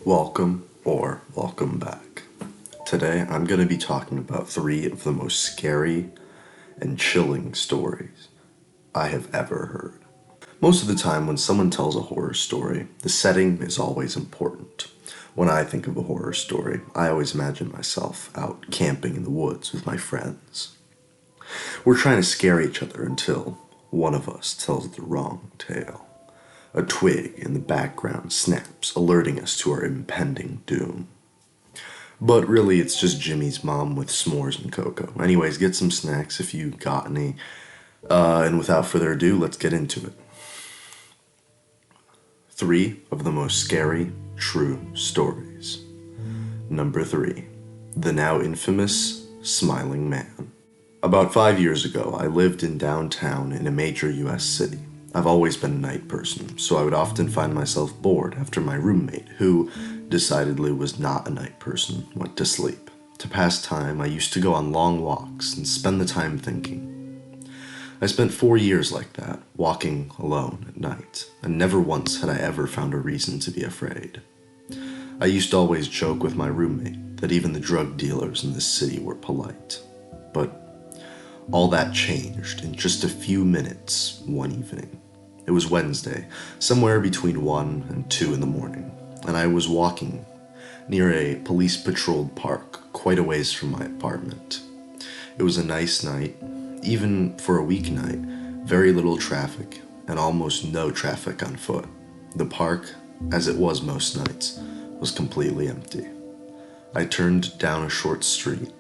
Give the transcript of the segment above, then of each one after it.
Welcome back. Today I'm going to be talking about 3 of the most scary and chilling stories I have ever heard. Most of the time when someone tells a horror story, the setting is always important. When I think of a horror story, I always imagine myself out camping in the woods with my friends. We're trying to scare each other until one of us tells the wrong tale. A twig in the background snaps, alerting us to our impending doom. But really, it's just Jimmy's mom with s'mores and cocoa. Anyways, get some snacks if you got any. And without further ado, let's get into it. 3 of the most scary, true stories. Number 3. The now infamous Smiling Man. About 5 years ago, I lived in downtown in a major US city. I've always been a night person, so I would often find myself bored after my roommate, who decidedly was not a night person, went to sleep. To pass time, I used to go on long walks and spend the time thinking. I spent 4 years like that, walking alone at night, and never once had I ever found a reason to be afraid. I used to always joke with my roommate that even the drug dealers in this city were polite. But all that changed in just a few minutes one evening. It was Wednesday, somewhere between 1 and 2 in the morning, and I was walking near a police-patrolled park quite a ways from my apartment. It was a nice night, even for a weeknight, very little traffic, and almost no traffic on foot. The park, as it was most nights, was completely empty. I turned down a short street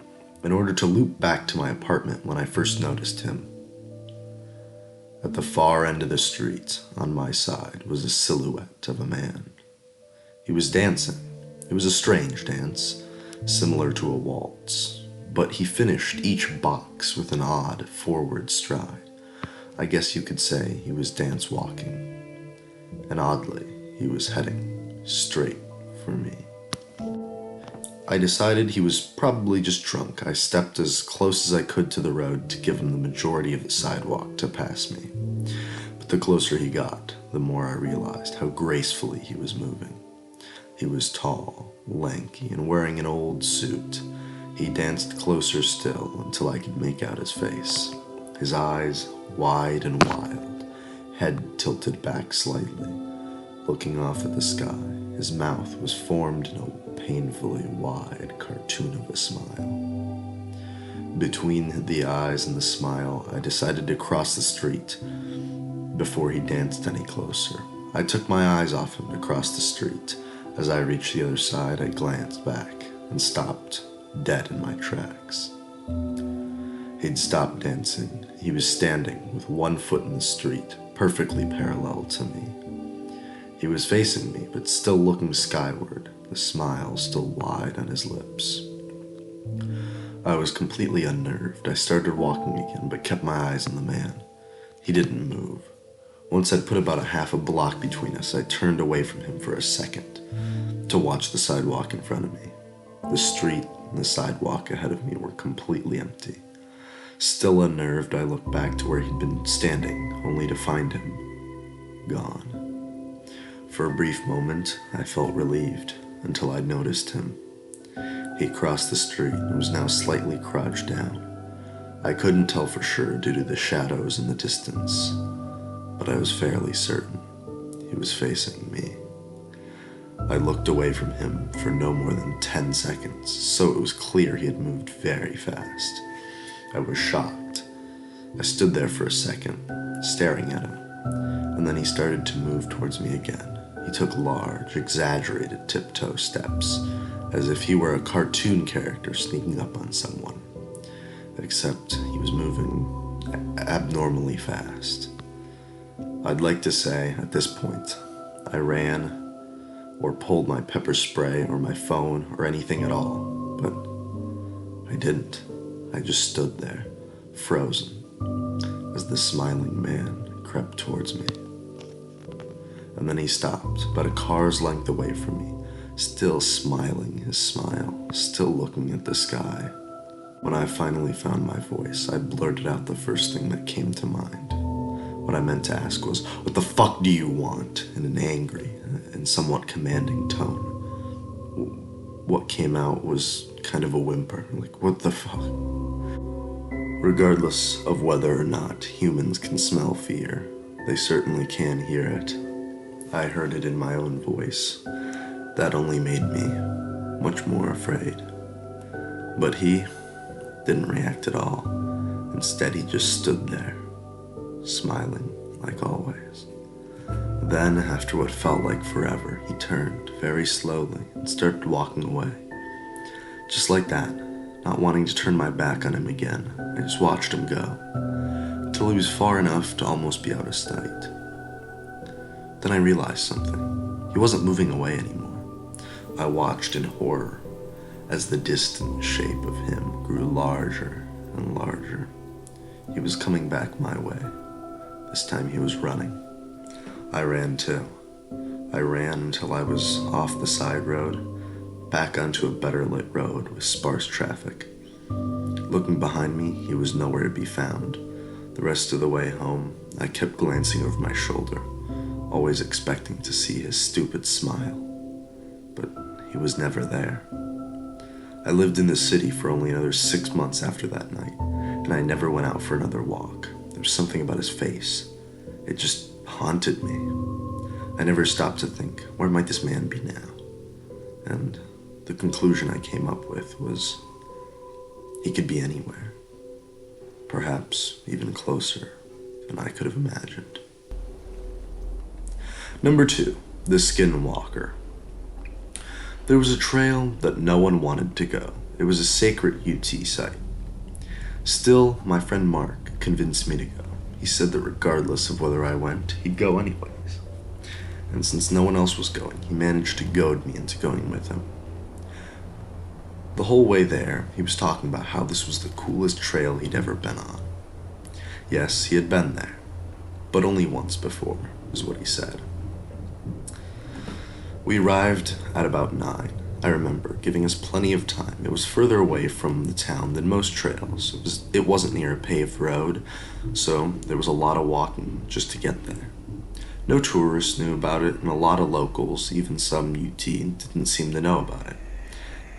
in order to loop back to my apartment when I first noticed him. At the far end of the street, on my side, was a silhouette of a man. He was dancing. It was a strange dance, similar to a waltz, but he finished each box with an odd forward stride. I guess you could say he was dance walking, and oddly, he was heading straight for me. I decided he was probably just drunk. I stepped as close as I could to the road to give him the majority of the sidewalk to pass me. But the closer he got, the more I realized how gracefully he was moving. He was tall, lanky, and wearing an old suit. He danced closer still until I could make out his face. His eyes, wide and wild, head tilted back slightly, looking off at the sky. His mouth was formed in a painfully wide cartoon of a smile. Between the eyes and the smile, I decided to cross the street before he danced any closer. I took my eyes off him to cross the street. As I reached the other side, I glanced back and stopped, dead in my tracks. He'd stopped dancing. He was standing with one foot in the street, perfectly parallel to me. He was facing me, but still looking skyward, the smile still wide on his lips. I was completely unnerved. I started walking again, but kept my eyes on the man. He didn't move. Once I'd put about a half a block between us, I turned away from him for a second to watch the sidewalk in front of me. The street and the sidewalk ahead of me were completely empty. Still unnerved, I looked back to where he'd been standing, only to find him gone. For a brief moment, I felt relieved, until I noticed him. He crossed the street and was now slightly crouched down. I couldn't tell for sure due to the shadows in the distance, but I was fairly certain he was facing me. I looked away from him for no more than 10 seconds, so it was clear he had moved very fast. I was shocked. I stood there for a second, staring at him, and then he started to move towards me again. He took large, exaggerated tiptoe steps, as if he were a cartoon character sneaking up on someone. Except he was moving abnormally fast. I'd like to say, at this point, I ran or pulled my pepper spray or my phone or anything at all, but I didn't. I just stood there, frozen, as the smiling man crept towards me. And then he stopped, about a car's length away from me, still smiling his smile, still looking at the sky. When I finally found my voice, I blurted out the first thing that came to mind. What I meant to ask was, "What the fuck do you want?" in an angry and somewhat commanding tone. what came out was kind of a whimper, like, what the fuck? Regardless of whether or not humans can smell fear, they certainly can hear it. I heard it in my own voice. That only made me much more afraid. But he didn't react at all. Instead, he just stood there, smiling like always. Then, after what felt like forever, he turned very slowly and started walking away. Just like that, not wanting to turn my back on him again. I just watched him go, until he was far enough to almost be out of sight. Then I realized something. He wasn't moving away anymore. I watched in horror as the distant shape of him grew larger and larger. He was coming back my way. This time he was running. I ran too. I ran until I was off the side road, back onto a better lit road with sparse traffic. Looking behind me, he was nowhere to be found. The rest of the way home, I kept glancing over my shoulder, always expecting to see his stupid smile. But he was never there. I lived in the city for only another 6 months after that night, and I never went out for another walk. There was something about his face. It just haunted me. I never stopped to think, where might this man be now? And the conclusion I came up with was, he could be anywhere. Perhaps even closer than I could have imagined. Number 2, the Skinwalker. There was a trail that no one wanted to go. It was a sacred UT site. Still, my friend Mark convinced me to go. He said that regardless of whether I went, he'd go anyways. And since no one else was going, he managed to goad me into going with him. The whole way there, he was talking about how this was the coolest trail he'd ever been on. Yes, he had been there, but only once before, is what he said. We arrived at about 9. I remember, giving us plenty of time. It was further away from the town than most trails. It wasn't near a paved road, so there was a lot of walking just to get there. No tourists knew about it, and a lot of locals, even some UT, didn't seem to know about it.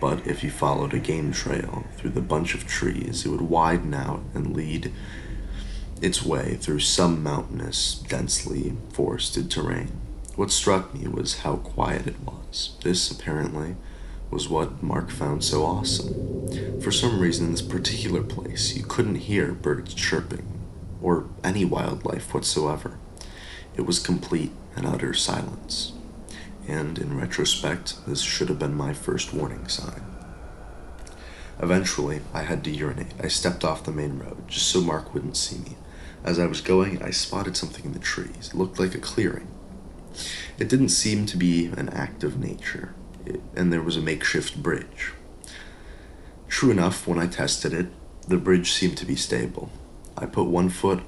But if you followed a game trail through the bunch of trees, it would widen out and lead its way through some mountainous, densely forested terrain. What struck me was how quiet it was. This, apparently, was what Mark found so awesome. For some reason, in this particular place, you couldn't hear birds chirping, or any wildlife whatsoever. It was complete and utter silence. And in retrospect, this should have been my first warning sign. Eventually, I had to urinate. I stepped off the main road, just so Mark wouldn't see me. As I was going, I spotted something in the trees. It looked like a clearing. It didn't seem to be an act of nature, and there was a makeshift bridge. True enough, when I tested it, the bridge seemed to be stable. I put one foot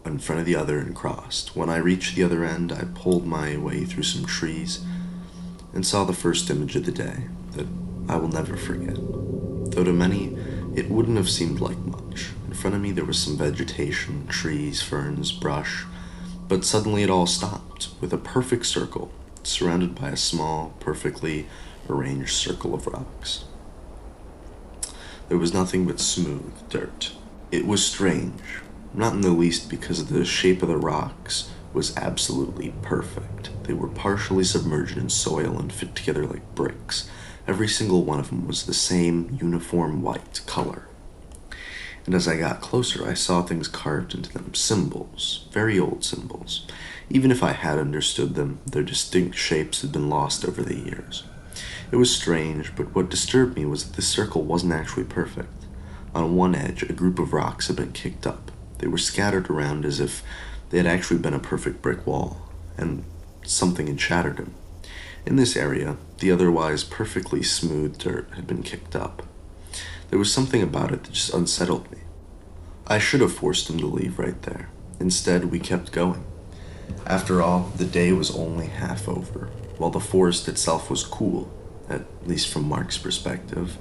in front of the other and crossed. When I reached the other end, I pulled my way through some trees and saw the first image of the day that I will never forget. Though to many, it wouldn't have seemed like much. In front of me there was some vegetation, trees, ferns, brush, but suddenly it all stopped, with a perfect circle, surrounded by a small, perfectly arranged circle of rocks. There was nothing but smooth dirt. It was strange, not in the least because the shape of the rocks was absolutely perfect. They were partially submerged in soil and fit together like bricks. Every single one of them was the same uniform white color. And as I got closer, I saw things carved into them, symbols, very old symbols. Even if I had understood them, their distinct shapes had been lost over the years. It was strange, but what disturbed me was that the circle wasn't actually perfect. On one edge, a group of rocks had been kicked up. They were scattered around as if they had actually been a perfect brick wall, and something had shattered them. In this area, the otherwise perfectly smooth dirt had been kicked up. There was something about it that just unsettled me. I should have forced him to leave right there. Instead, we kept going. After all, the day was only half over. While the forest itself was cool, at least from Mark's perspective,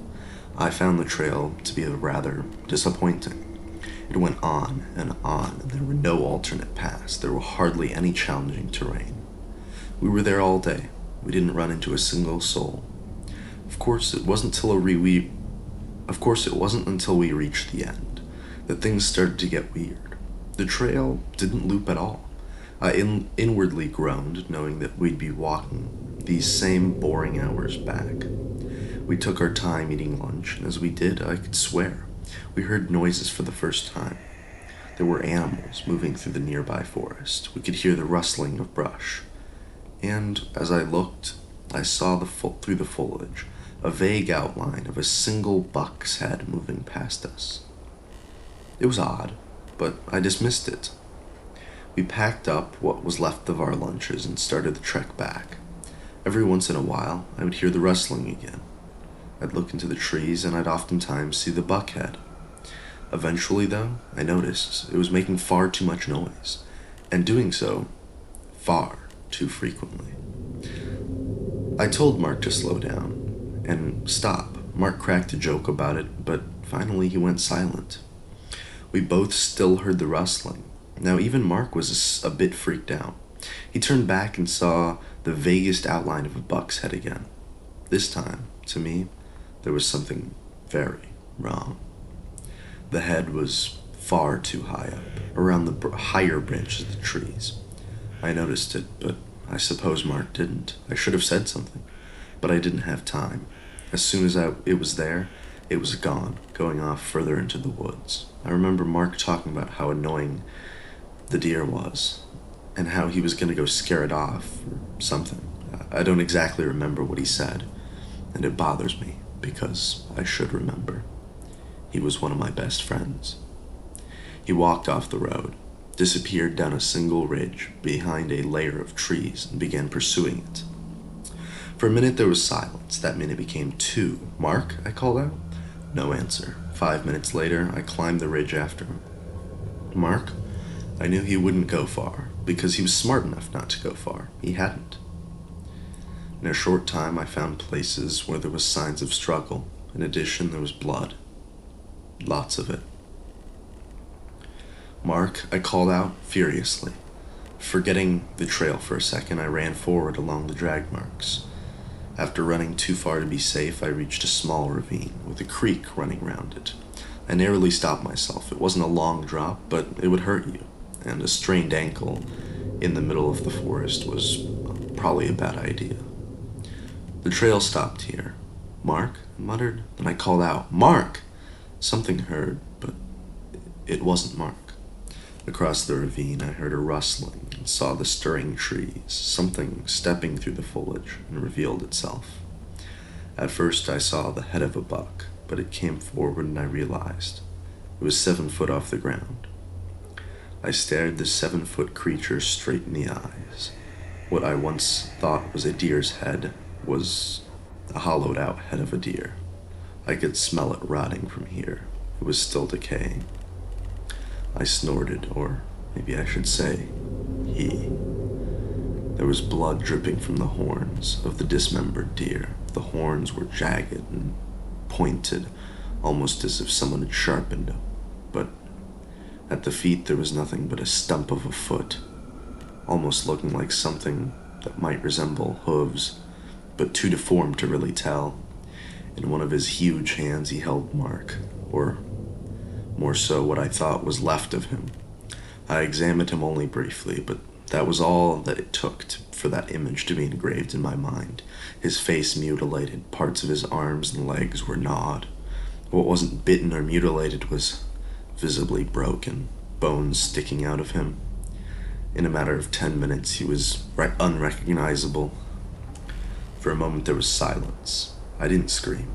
I found the trail to be rather disappointing. It went on, and there were no alternate paths. There were hardly any challenging terrain. We were there all day. We didn't run into a single soul. Of course, it wasn't until we reached the end that things started to get weird. The trail didn't loop at all. I inwardly groaned, knowing that we'd be walking these same boring hours back. We took our time eating lunch, and as we did, I could swear we heard noises for the first time. There were animals moving through the nearby forest. We could hear the rustling of brush. And as I looked, I saw through the foliage a vague outline of a single buck's head moving past us. It was odd, but I dismissed it. We packed up what was left of our lunches and started the trek back. Every once in a while, I would hear the rustling again. I'd look into the trees and I'd oftentimes see the buck head. Eventually, though, I noticed it was making far too much noise, and doing so far too frequently. I told Mark to slow down and stop. Mark cracked a joke about it, but finally he went silent. We both still heard the rustling. Now, even Mark was a bit freaked out. He turned back and saw the vaguest outline of a buck's head again. This time, to me, there was something very wrong. The head was far too high up, around the higher branches of the trees. I noticed it, but I suppose Mark didn't. I should have said something, but I didn't have time. As soon as it was there, it was gone, going off further into the woods. I remember Mark talking about how annoying the deer was, and how he was going to go scare it off, or something. I don't exactly remember what he said, and it bothers me, because I should remember. He was one of my best friends. He walked off the road, disappeared down a single ridge behind a layer of trees, and began pursuing it. For a minute there was silence. That minute became 2. "Mark?" I called out. No answer. 5 minutes later, I climbed the ridge after him. "Mark?" I knew he wouldn't go far, because he was smart enough not to go far. He hadn't. In a short time, I found places where there was signs of struggle. In addition, there was blood. Lots of it. "Mark," I called out furiously. Forgetting the trail for a second, I ran forward along the drag marks. After running too far to be safe, I reached a small ravine with a creek running round it. I narrowly stopped myself. It wasn't a long drop, but it would hurt you, and a strained ankle in the middle of the forest was probably a bad idea. The trail stopped here. "Mark?" I muttered. Then I called out, "Mark!" Something heard, but it wasn't Mark. Across the ravine, I heard a rustling and saw the stirring trees, something stepping through the foliage, and revealed itself. At first, I saw the head of a buck, but it came forward and I realized it was 7 foot off the ground. I stared the 7-foot creature straight in the eyes. What I once thought was a deer's head was a hollowed-out head of a deer. I could smell it rotting from here. It was still decaying. I snorted, or maybe I should say, he. There was blood dripping from the horns of the dismembered deer. The horns were jagged and pointed, almost as if someone had sharpened them. But at the feet there was nothing but a stump of a foot, almost looking like something that might resemble hooves, but too deformed to really tell. In one of his huge hands he held Mark, or more so what I thought was left of him. I examined him only briefly, but that was all that it took for that image to be engraved in my mind. His face mutilated, parts of his arms and legs were gnawed. What wasn't bitten or mutilated was visibly broken, bones sticking out of him. In a matter of 10 minutes, he was unrecognizable. For a moment there was silence. I didn't scream.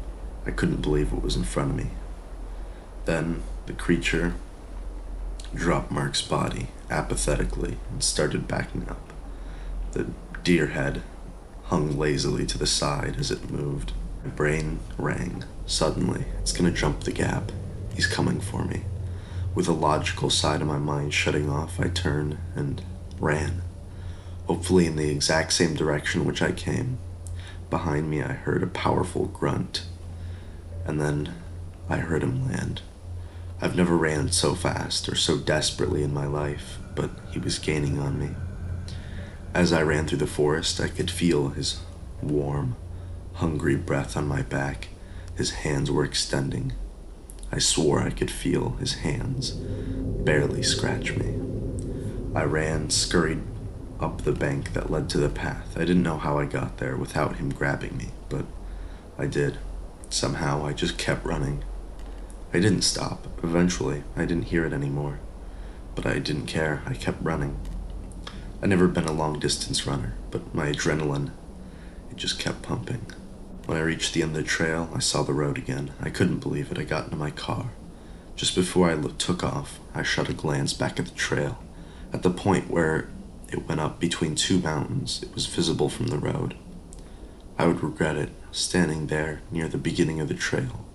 I couldn't believe what was in front of me. Then the creature dropped Mark's body apathetically and started backing up. The deer head hung lazily to the side as it moved. My brain rang. Suddenly, it's gonna jump the gap. He's coming for me. With the logical side of my mind shutting off, I turned and ran, hopefully in the exact same direction which I came. Behind me, I heard a powerful grunt, and then I heard him land. I've never ran so fast or so desperately in my life, but he was gaining on me. As I ran through the forest, I could feel his warm, hungry breath on my back. His hands were extending. I swore I could feel his hands barely scratch me. I ran, scurried up the bank that led to the path. I didn't know how I got there without him grabbing me, but I did. Somehow, I just kept running. I didn't stop. Eventually, I didn't hear it anymore. But I didn't care. I kept running. I'd never been a long-distance runner, but my adrenaline, it just kept pumping. When I reached the end of the trail, I saw the road again. I couldn't believe it. I got into my car. Just before I took off, I shot a glance back at the trail. At the point where it went up between two mountains, it was visible from the road. I would regret it. Standing there near the beginning of the trail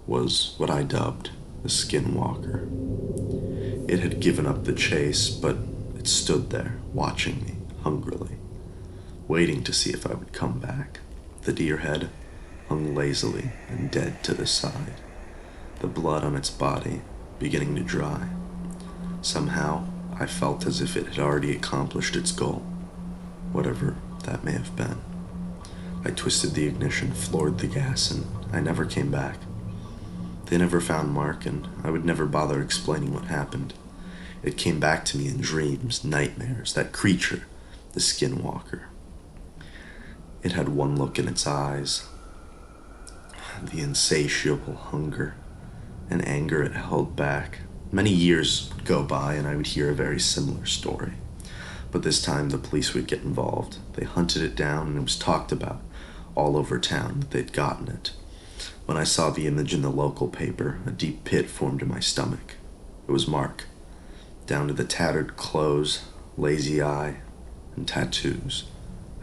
was what I dubbed the Skinwalker. It had given up the chase, but it stood there, watching me hungrily, waiting to see if I would come back. The deer head hung lazily and dead to the side, the blood on its body beginning to dry. Somehow, I felt as if it had already accomplished its goal, whatever that may have been. I twisted the ignition, floored the gas, and I never came back. They never found Mark, and I would never bother explaining what happened. It came back to me in dreams, nightmares, that creature, the Skinwalker. It had one look in its eyes, the insatiable hunger and anger it held back. Many years would go by and I would hear a very similar story. But this time the police would get involved. They hunted it down and it was talked about all over town that they'd gotten it. When I saw the image in the local paper, a deep pit formed in my stomach. It was Mark, down to the tattered clothes, lazy eye, and tattoos.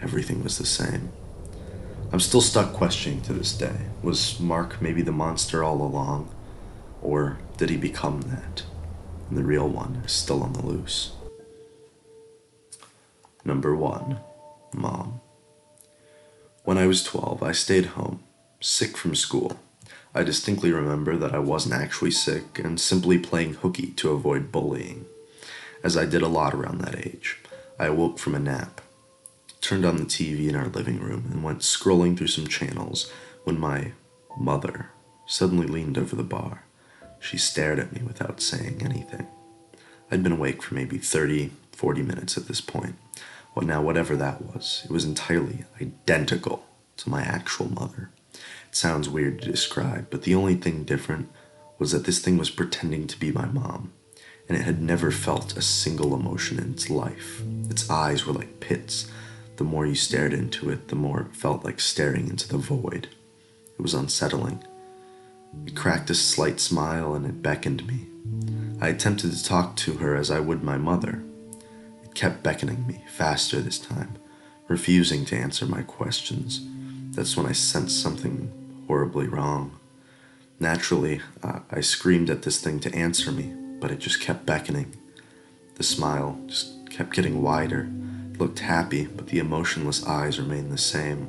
Everything was the same. I'm still stuck questioning to this day. Was Mark maybe the monster all along? Or did he become that? And the real one is still on the loose. Number 1. Mom. When I was 12, I stayed home, sick from school. I distinctly remember that I wasn't actually sick and simply playing hooky to avoid bullying, as I did a lot around that age. I awoke from a nap, turned on the TV in our living room, and went scrolling through some channels when my mother suddenly leaned over the bar. She stared at me without saying anything. I'd been awake for maybe 30, 40 minutes at this point. Well, now, whatever that was, it was entirely identical to my actual mother. It sounds weird to describe, but the only thing different was that this thing was pretending to be my mom, and it had never felt a single emotion in its life. Its eyes were like pits. The more you stared into it, the more it felt like staring into the void. It was unsettling. It cracked a slight smile and it beckoned me. I attempted to talk to her as I would my mother. It kept beckoning me, faster this time, refusing to answer my questions. That's when I sensed something horribly wrong. Naturally, I screamed at this thing to answer me, but it just kept beckoning. The smile just kept getting wider. It looked happy, but the emotionless eyes remained the same.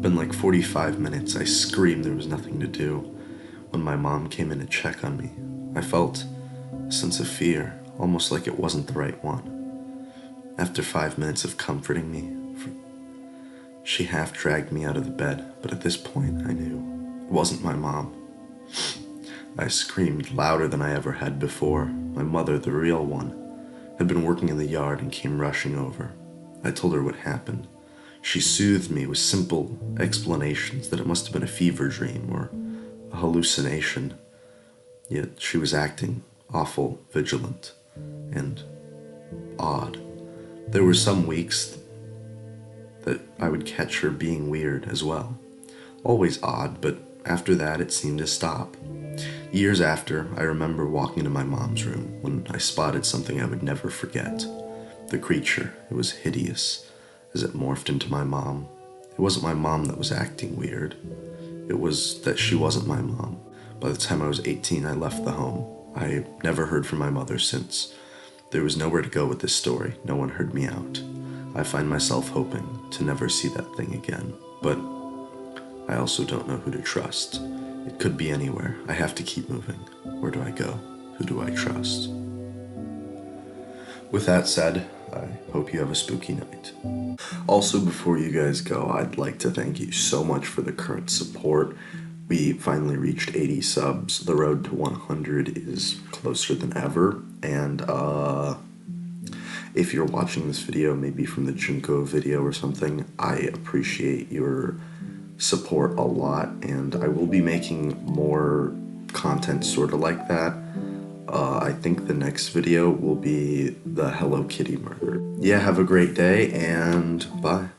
Been like 45 minutes. I screamed there was nothing to do. When my mom came in to check on me, I felt a sense of fear, almost like it wasn't the right one. After 5 minutes of comforting me, she half dragged me out of the bed, but at this point I knew it wasn't my mom. I screamed louder than I ever had before. My mother, the real one, had been working in the yard and came rushing over. I told her what happened. She soothed me with simple explanations that it must have been a fever dream or a hallucination. Yet she was acting awful vigilant and odd. There were some weeks that I would catch her being weird as well. Always odd, but after that it seemed to stop. Years after, I remember walking into my mom's room when I spotted something I would never forget. The creature, it was hideous as it morphed into my mom. It wasn't my mom that was acting weird. It was that she wasn't my mom. By the time I was 18, I left the home. I never heard from my mother since. There was nowhere to go with this story. No one heard me out. I find myself hoping to never see that thing again, but I also don't know who to trust. It could be anywhere. I have to keep moving. Where do I go? Who do I trust? With that said, I hope you have a spooky night. Also, before you guys go, I'd like to thank you so much for the current support. We finally reached 80 subs. The road to 100 is closer than ever. And if you're watching this video, maybe from the Junko video or something, I appreciate your support a lot. And I will be making more content sort of like that. I think the next video will be the Hello Kitty murder. Yeah, have a great day and bye.